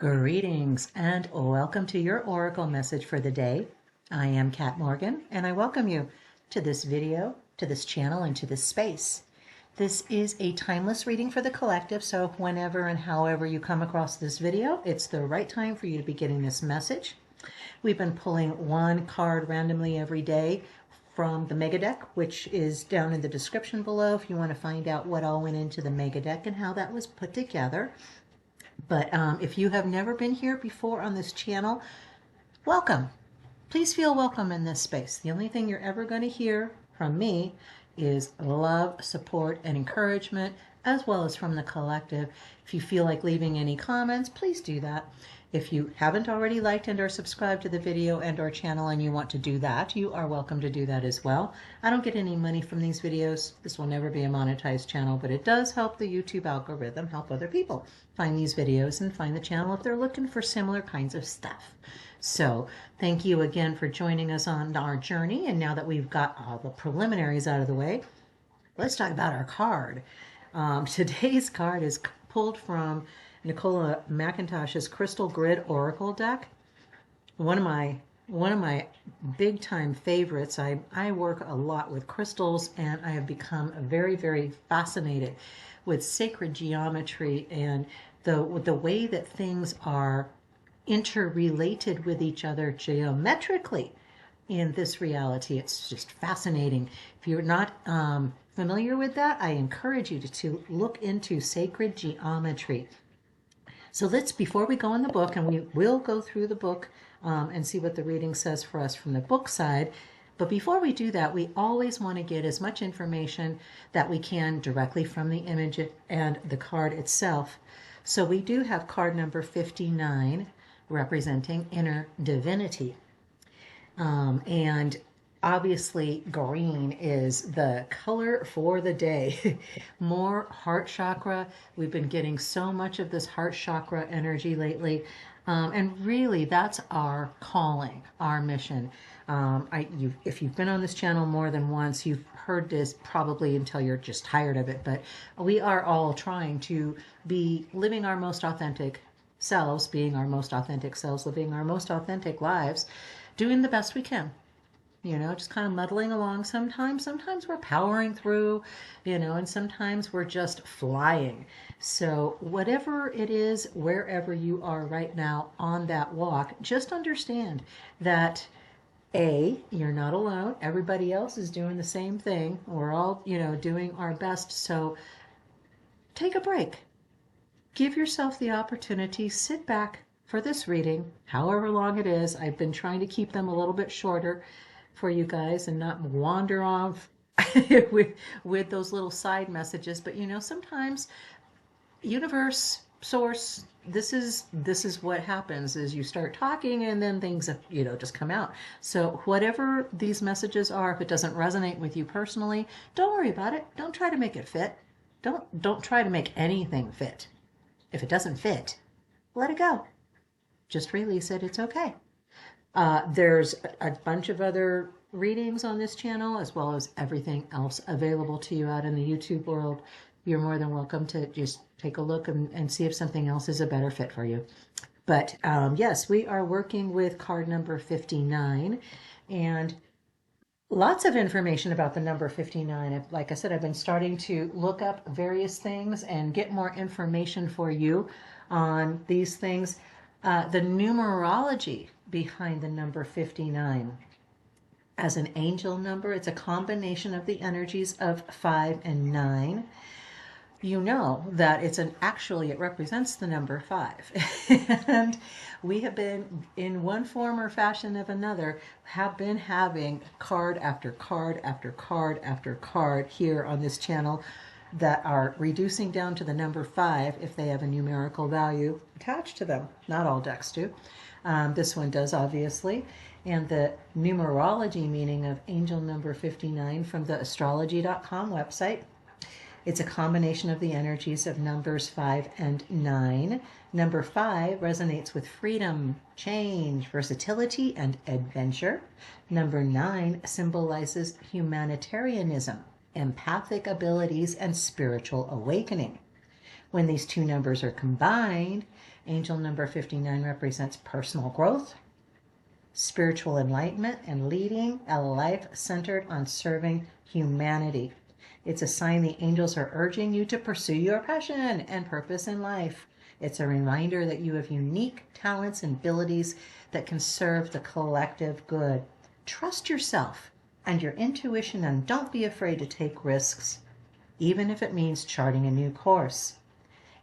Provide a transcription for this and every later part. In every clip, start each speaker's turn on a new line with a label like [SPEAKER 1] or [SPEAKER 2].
[SPEAKER 1] Greetings and welcome to your Oracle message for the day. I am Kat Morgan and I welcome you to this video, to this channel, and to this space. This is a timeless reading for the collective, so whenever and however you come across this video, it's the right time for you to be getting this message. We've been pulling one card randomly every day from the MEGADECK, which is down in the description below if you want to find out what all went into the MEGADECK and how that was put together. But if you have never been here before on this channel, welcome. Please feel welcome in this space. The only thing you're ever going to hear from me is love, support, and encouragement, as well as from the collective. If you feel like leaving any comments, please do that. If you haven't already liked and or subscribed to the video and our channel and you want to do that, you are welcome to do that as well. I don't get any money from these videos. This will never be a monetized channel, but it does help the YouTube algorithm, help other people find these videos and find the channel if they're looking for similar kinds of stuff. So thank you again for joining us on our journey. And now that we've got all the preliminaries out of the way, let's talk about our card. Today's card is pulled from Nicola McIntosh's Crystal Grid Oracle deck. One of my big time favorites. I work a lot with crystals and I have become very, very fascinated with sacred geometry and the way that things are interrelated with each other geometrically in this reality. It's just fascinating. If you're not familiar with that, I encourage you to look into sacred geometry. So before we go in the book, and we will go through the book and see what the reading says for us from the book side, but before we do that, we always want to get as much information that we can directly from the image and the card itself. So we do have card number 59 representing inner divinity. And obviously green is the color for the day. More heart chakra. We've been getting so much of this heart chakra energy lately. And really that's our calling, our mission. If you've been on this channel more than once, you've heard this probably until you're just tired of it, but we are all trying to be living our most authentic selves, being our most authentic selves, living our most authentic lives, doing the best we can. You know, just kind of muddling along sometimes. Sometimes we're powering through, you know, and sometimes we're just flying. So whatever it is, wherever you are right now on that walk, just understand that you're not alone. Everybody else is doing the same thing. We're all, you know, doing our best. So take a break. Give yourself the opportunity, sit back for this reading, however long it is. I've been trying to keep them a little bit shorter for you guys and not wander off with those little side messages. But you know, sometimes universe, source, this is what happens is you start talking and then things, you know, just come out. So whatever these messages are, if it doesn't resonate with you personally, don't worry about it. Don't try to make it fit. Don't try to make anything fit. If it doesn't fit, let it go. Just release it. It's okay. There's a bunch of other readings on this channel, as well as everything else available to you out in the YouTube world. You're more than welcome to just take a look and see if something else is a better fit for you. But yes, we are working with card number 59 and lots of information about the number 59. Like I said, I've been starting to look up various things and get more information for you on these things. The numerology behind the number 59 as an angel number, it's a combination of the energies of 5 and 9. You know that actually it represents the number 5. And we have been, in one form or fashion of another, have been having card after card after card after card here on this channel that are reducing down to the number 5 if they have a numerical value attached to them. Not all decks do. This one does, obviously. And the numerology meaning of angel number 59 from the astrology.com website. It's a combination of the energies of numbers 5 and 9. Number 5 resonates with freedom, change, versatility, and adventure. Number 9 symbolizes humanitarianism, empathic abilities, and spiritual awakening. When these two numbers are combined, Angel number 59 represents personal growth, spiritual enlightenment, and leading a life centered on serving humanity. It's a sign the angels are urging you to pursue your passion and purpose in life. It's a reminder that you have unique talents and abilities that can serve the collective good. Trust yourself and your intuition, and don't be afraid to take risks, even if it means charting a new course.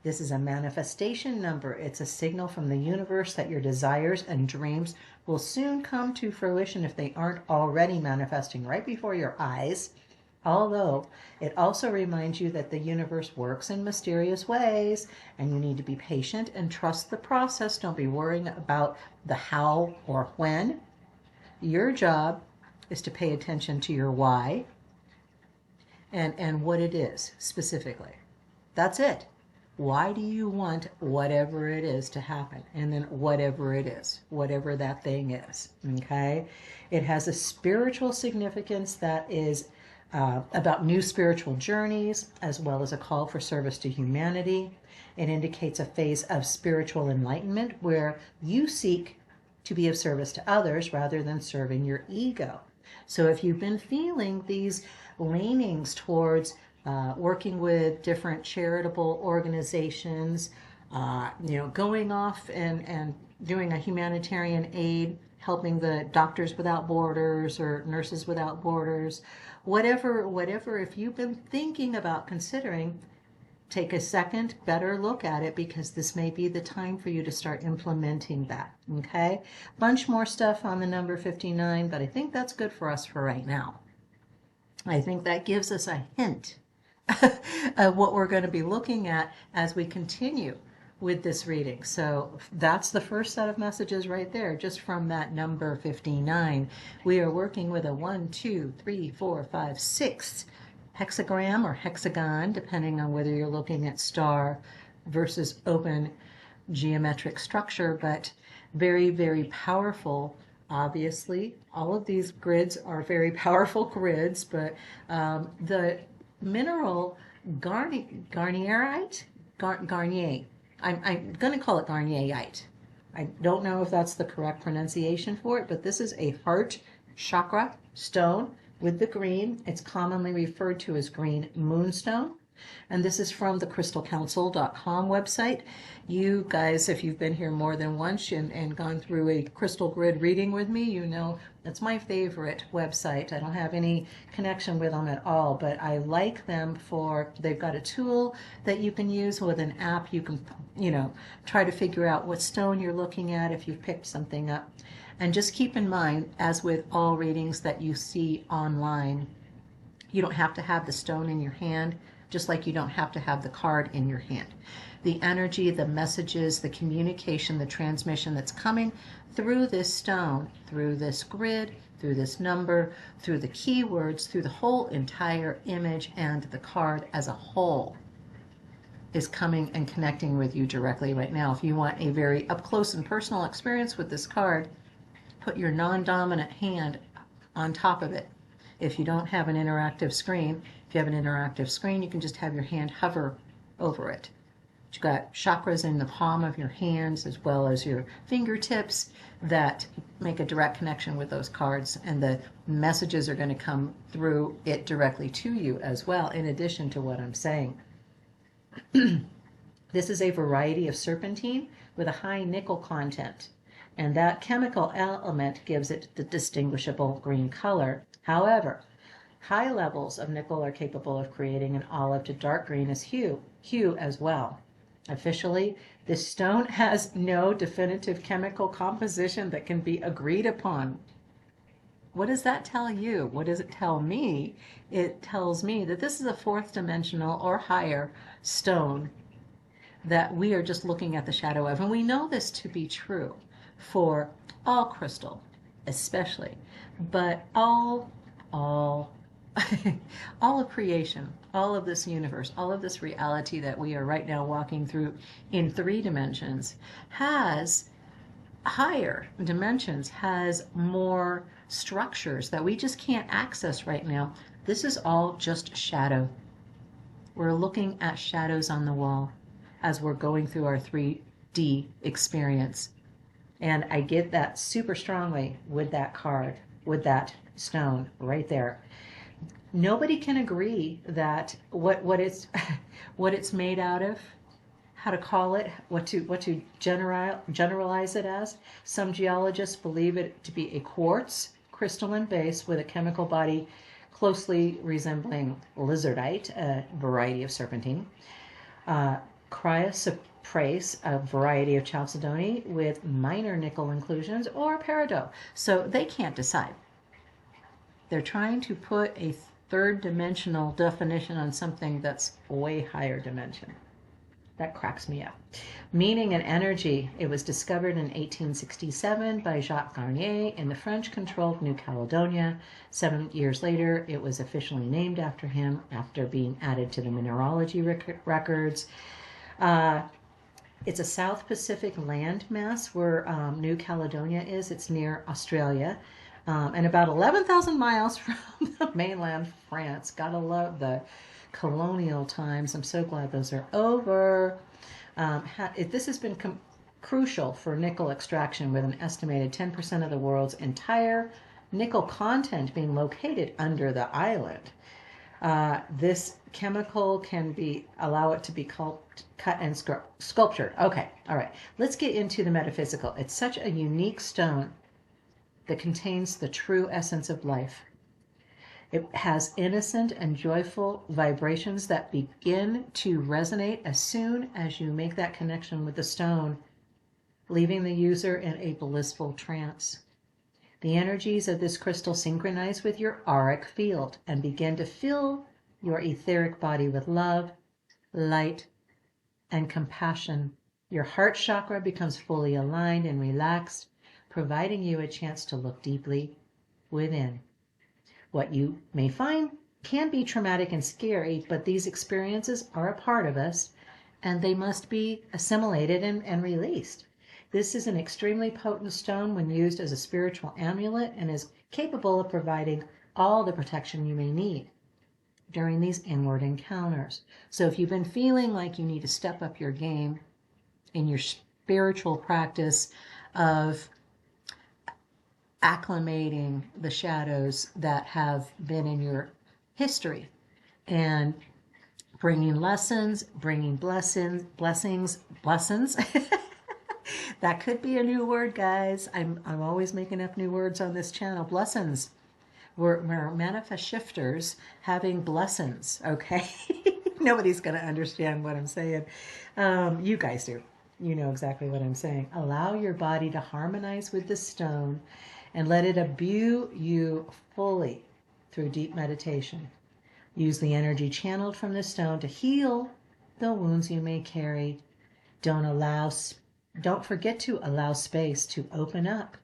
[SPEAKER 1] This is a manifestation number. It's a signal from the universe that your desires and dreams will soon come to fruition if they aren't already manifesting right before your eyes. Although it also reminds you that the universe works in mysterious ways, and you need to be patient and trust the process. Don't be worrying about the how or when. Your job is to pay attention to your why and what it is specifically. That's it. Why do you want whatever it is to happen? And then whatever it is, whatever that thing is, okay? It has a spiritual significance that is about new spiritual journeys, as well as a call for service to humanity. It indicates a phase of spiritual enlightenment where you seek to be of service to others rather than serving your ego. So if you've been feeling these leanings towards working with different charitable organizations, going off and doing a humanitarian aid, helping the Doctors Without Borders or Nurses Without Borders, whatever, if you've been thinking about considering, take a second, better look at it, because this may be the time for you to start implementing that, okay? Bunch more stuff on the number 59, but I think that's good for us for right now. I think that gives us a hint of what we're going to be looking at as we continue with this reading. So that's the first set of messages right there, just from that number 59. We are working with a 1, 2, 3, 4, 5, 6 hexagram or hexagon, depending on whether you're looking at star versus open geometric structure, but very, very powerful. Obviously, all of these grids are very powerful grids, but the mineral Garnierite, Garnier, I'm going to call it Garnierite. I don't know if that's the correct pronunciation for it, but this is a heart chakra stone with the green. It's commonly referred to as green moonstone. And this is from the crystalcouncil.com website. You guys, if you've been here more than once and gone through a crystal grid reading with me, you know that's my favorite website. I don't have any connection with them at all, but I like them for, they've got a tool that you can use with an app. You can, try to figure out what stone you're looking at if you've picked something up. And just keep in mind, as with all readings that you see online, you don't have to have the stone in your hand, just like you don't have to have the card in your hand. The energy, the messages, the communication, the transmission that's coming through this stone, through this grid, through this number, through the keywords, through the whole entire image and the card as a whole is coming and connecting with you directly right now. If you want a very up close and personal experience with this card, put your non-dominant hand on top of it. If you don't have an interactive screen, if you have an interactive screen, you can just have your hand hover over it. You've got chakras in the palm of your hands as well as your fingertips that make a direct connection with those cards, and the messages are going to come through it directly to you as well, in addition to what I'm saying. This is a variety of serpentine with a high nickel content, and that chemical element gives it the distinguishable green color. However, high levels of nickel are capable of creating an olive to dark green hue as well. Officially, this stone has no definitive chemical composition that can be agreed upon. What does that tell you? What does it tell me? It tells me that this is a fourth dimensional or higher stone that we are just looking at the shadow of. And we know this to be true for all crystal, especially, but all of creation, all of this universe, all of this reality that we are right now walking through in 3 dimensions has higher dimensions, has more structures that we just can't access right now. This is all just shadow. We're looking at shadows on the wall as we're going through our 3 D experience. And I get that super strongly with that card, with that stone right there. Nobody can agree that what it's what it's made out of, how to call it, what to generalize it as. Some geologists believe it to be a quartz crystalline base with a chemical body closely resembling lizardite, a variety of serpentine. Cryosoprase, a variety of chalcedony with minor nickel inclusions, or peridot. So they can't decide. They're trying to put a third dimensional definition on something that's way higher dimension. That cracks me up. Meaning and energy. It was discovered in 1867 by Jacques Garnier in the French-controlled New Caledonia. 7 years later, it was officially named after him after being added to the mineralogy records. It's a South Pacific landmass where New Caledonia is. It's near Australia. And about 11,000 miles from the mainland France. Gotta love the colonial times. I'm so glad those are over. This has been crucial for nickel extraction, with an estimated 10% of the world's entire nickel content being located under the island. This chemical can allow it to be cut and sculptured. Okay, all right. Let's get into the metaphysical. It's such a unique stone that contains the true essence of life. It has innocent and joyful vibrations that begin to resonate as soon as you make that connection with the stone, leaving the user in a blissful trance. The energies of this crystal synchronize with your auric field and begin to fill your etheric body with love, light, and compassion. Your heart chakra becomes fully aligned and relaxed, providing you a chance to look deeply within. What you may find can be traumatic and scary, but these experiences are a part of us, and they must be assimilated and released. This is an extremely potent stone when used as a spiritual amulet, and is capable of providing all the protection you may need during these inward encounters. So if you've been feeling like you need to step up your game in your spiritual practice of acclimating the shadows that have been in your history and bringing lessons, bringing blessings. That could be a new word, guys. I'm always making up new words on this channel. Blessings. We're manifest shifters having blessings, okay? Nobody's going to understand what I'm saying. You guys do. You know exactly what I'm saying. Allow your body to harmonize with the stone and let it imbue you fully through deep meditation. Use the energy channeled from the stone to heal the wounds you may carry. Don't forget to allow space to open up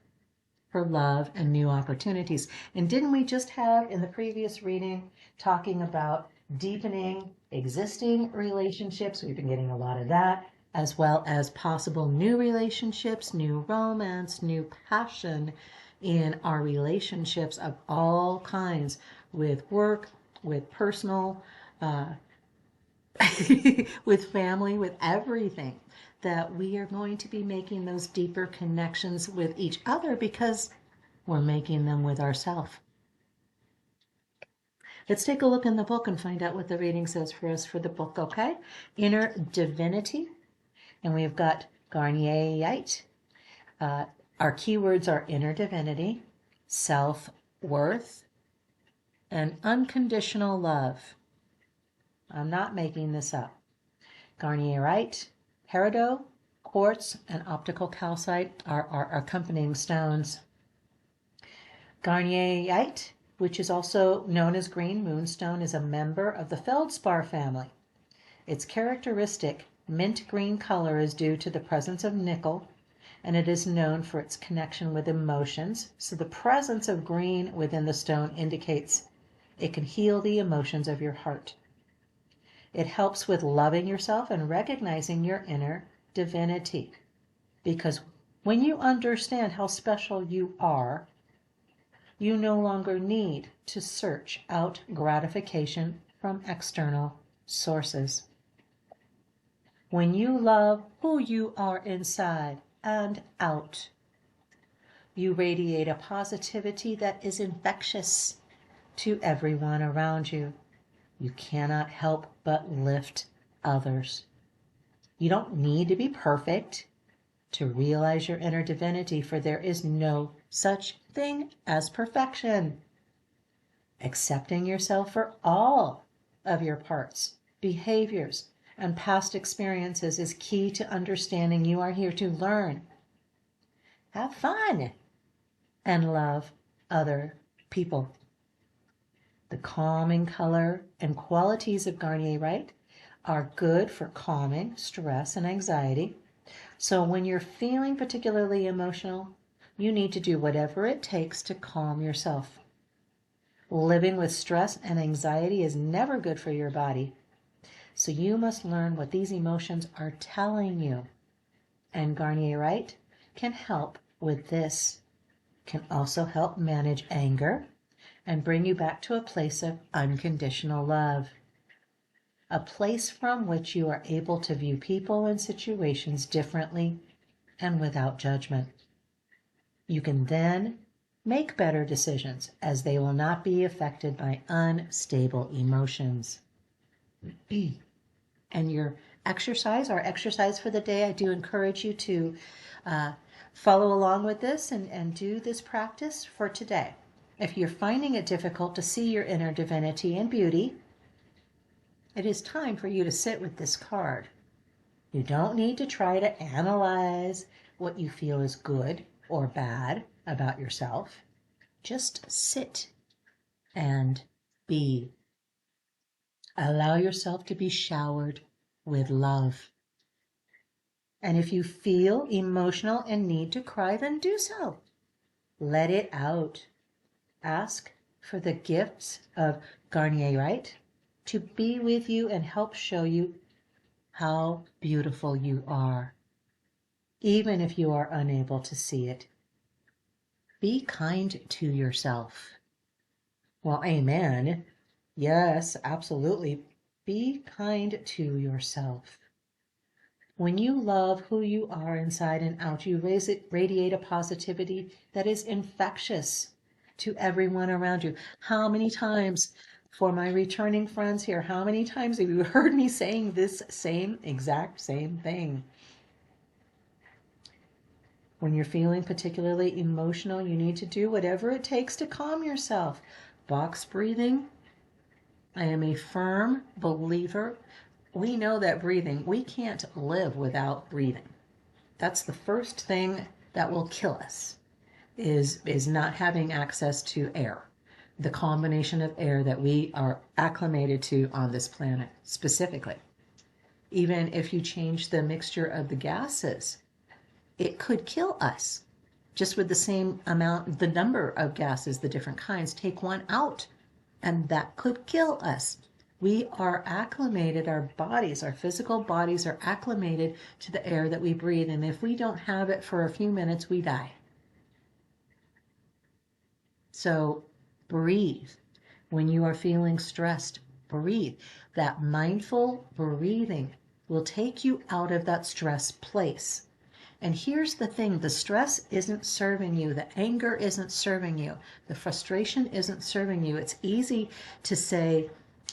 [SPEAKER 1] for love and new opportunities. And didn't we just have in the previous reading talking about deepening existing relationships? We've been getting a lot of that, as well as possible new relationships, new romance, new passion in our relationships of all kinds, with work, with personal, with family, with everything, that we are going to be making those deeper connections with each other because we're making them with ourselves. Let's take a look in the book and find out what the reading says for us for the book, okay? Inner Divinity, and we've got Garnierite. Our keywords are inner divinity, self-worth, and unconditional love. I'm not making this up. Garnierite, peridot, quartz, and optical calcite are our accompanying stones. Garnierite, which is also known as green moonstone, is a member of the feldspar family. Its characteristic mint green color is due to the presence of nickel, and it is known for its connection with emotions. So the presence of green within the stone indicates it can heal the emotions of your heart. It helps with loving yourself and recognizing your inner divinity. Because when you understand how special you are, you no longer need to search out gratification from external sources. When you love who you are inside and out, you radiate a positivity that is infectious to everyone around you. You cannot help but lift others. You don't need to be perfect to realize your inner divinity, for there is no such thing as perfection. Accepting yourself for all of your parts, behaviors, and past experiences is key to understanding you are here to learn, have fun, and love other people. The calming color and qualities of Garnier-Reid are good for calming stress and anxiety. So when you're feeling particularly emotional, you need to do whatever it takes to calm yourself. Living with stress and anxiety is never good for your body. So you must learn what these emotions are telling you. And Garnier-Reid can help with this. Can also help manage anger and bring you back to a place of unconditional love. A place from which you are able to view people and situations differently and without judgment. You can then make better decisions as they will not be affected by unstable emotions. And your exercise, our exercise for the day, I do encourage you to follow along with this and do this practice for today. If you're finding it difficult to see your inner divinity and beauty, it is time for you to sit with this card. You don't need to try to analyze what you feel is good or bad about yourself. Just sit and be. Allow yourself to be showered with love. And if you feel emotional and need to cry, then do so. Let it out. Ask for the gifts of Garnier-Reid to be with you and help show you how beautiful you are, even if you are unable to see it. Be kind to yourself. Well, amen. Yes, absolutely. Be kind to yourself. When you love who you are inside and out, you radiate a positivity that is infectious to everyone around you. How many times, for my returning friends here, how many times have you heard me saying this exact same thing? When you're feeling particularly emotional, you need to do whatever it takes to calm yourself. Box breathing. I am a firm believer. We know that breathing, we can't live without breathing. That's the first thing that will kill us, is not having access to air. The combination of air that we are acclimated to on this planet specifically. Even if you change the mixture of the gases, it could kill us. Just with the same amount, the number of gases, the different kinds, take one out, and that could kill us. We are acclimated, our bodies, our physical bodies are acclimated to the air that we breathe, and if we don't have it for a few minutes, we die. So breathe. When you are feeling stressed, breathe. That mindful breathing will take you out of that stress place. And here's the thing, the stress isn't serving you, the anger isn't serving you, the frustration isn't serving you. It's easy to say,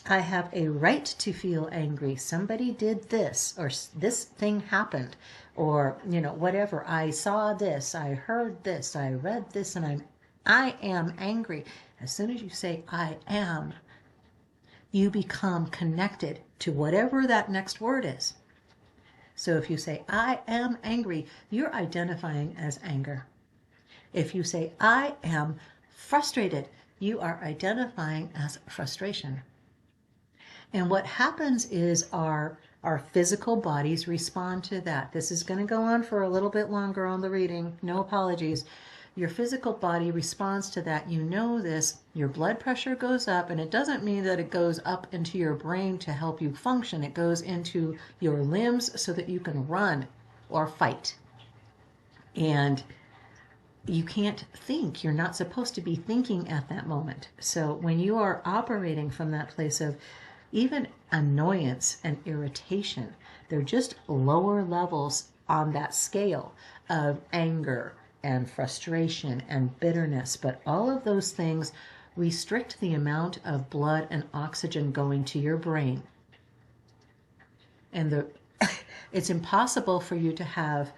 [SPEAKER 1] I have a right to feel angry. Somebody did this, or this thing happened, or, whatever. I saw this, I heard this, I read this, and I am angry. As soon as you say, I am, you become connected to whatever that next word is. So if you say, I am angry, you're identifying as anger. If you say, I am frustrated, you are identifying as frustration. And what happens is our physical bodies respond to that. This is going to go on for a little bit longer on the reading. No apologies. Your physical body responds to that. You know this. Your blood pressure goes up, and it doesn't mean that it goes up into your brain to help you function. It goes into your limbs so that you can run or fight. And you can't think. You're not supposed to be thinking at that moment. So when you are operating from that place of, even annoyance and irritation. They're just lower levels on that scale of anger and frustration and bitterness. But all of those things restrict the amount of blood and oxygen going to your brain. And it's impossible for you to have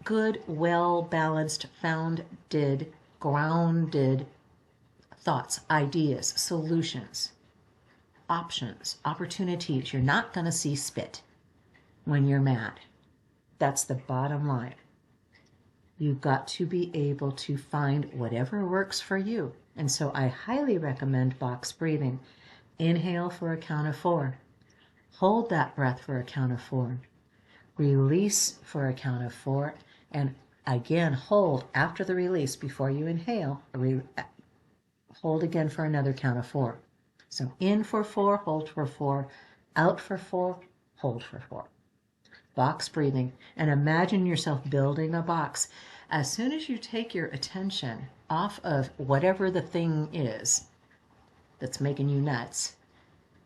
[SPEAKER 1] good, well-balanced, founded, grounded thoughts, ideas, solutions, options, opportunities. You're not going to see spit when you're mad. That's the bottom line. You've got to be able to find whatever works for you. And so I highly recommend box breathing. Inhale for a count of 4. Hold that breath for a count of 4. Release for a count of 4. And again, hold after the release before you inhale. Hold again for another count of 4. So in for 4, hold for 4, out for 4, hold for 4. Box breathing. And imagine yourself building a box. As soon as you take your attention off of whatever the thing is that's making you nuts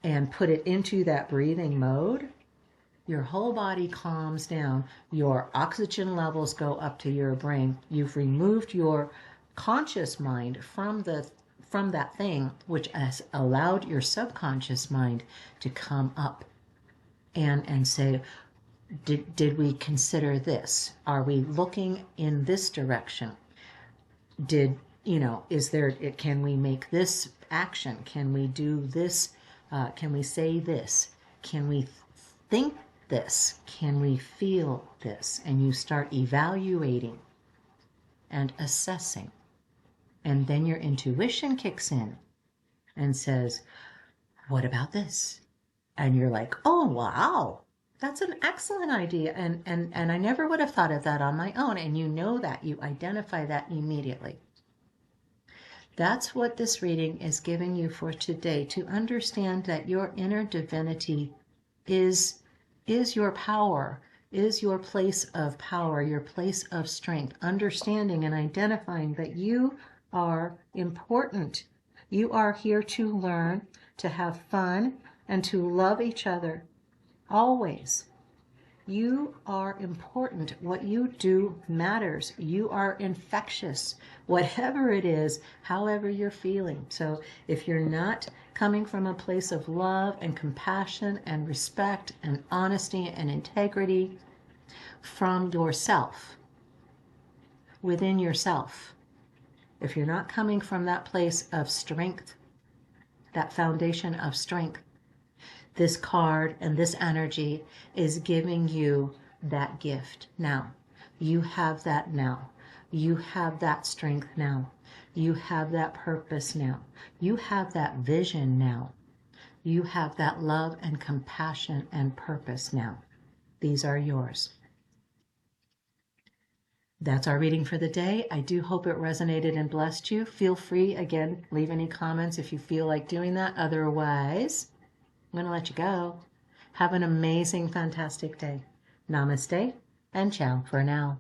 [SPEAKER 1] and put it into that breathing mode, your whole body calms down. Your oxygen levels go up to your brain. You've removed your conscious mind from that thing, which has allowed your subconscious mind to come up and say, did we consider this? Are we looking in this direction? Can we make this action? Can we do this? Can we say this? Can we think this? Can we feel this? And you start evaluating and assessing. And then your intuition kicks in and says, what about this? And you're like, oh, wow, that's an excellent idea. And I never would have thought of that on my own. And you know that. You identify that immediately. That's what this reading is giving you for today, to understand that your inner divinity is your power, is your place of power, your place of strength, understanding and identifying that you are important. You are here to learn, to have fun, and to love each other. Always. You are important. What you do matters. You are infectious. Whatever it is, however you're feeling. So if you're not coming from a place of love and compassion and respect and honesty and integrity from yourself, within yourself, if you're not coming from that place of strength, that foundation of strength, this card and this energy is giving you that gift now. You have that now. You have that strength now. You have that purpose now. You have that vision now. You have that love and compassion and purpose now. These are yours. That's our reading for the day. I do hope it resonated and blessed you. Feel free, again, leave any comments if you feel like doing that. Otherwise, I'm going to let you go. Have an amazing, fantastic day. Namaste and ciao for now.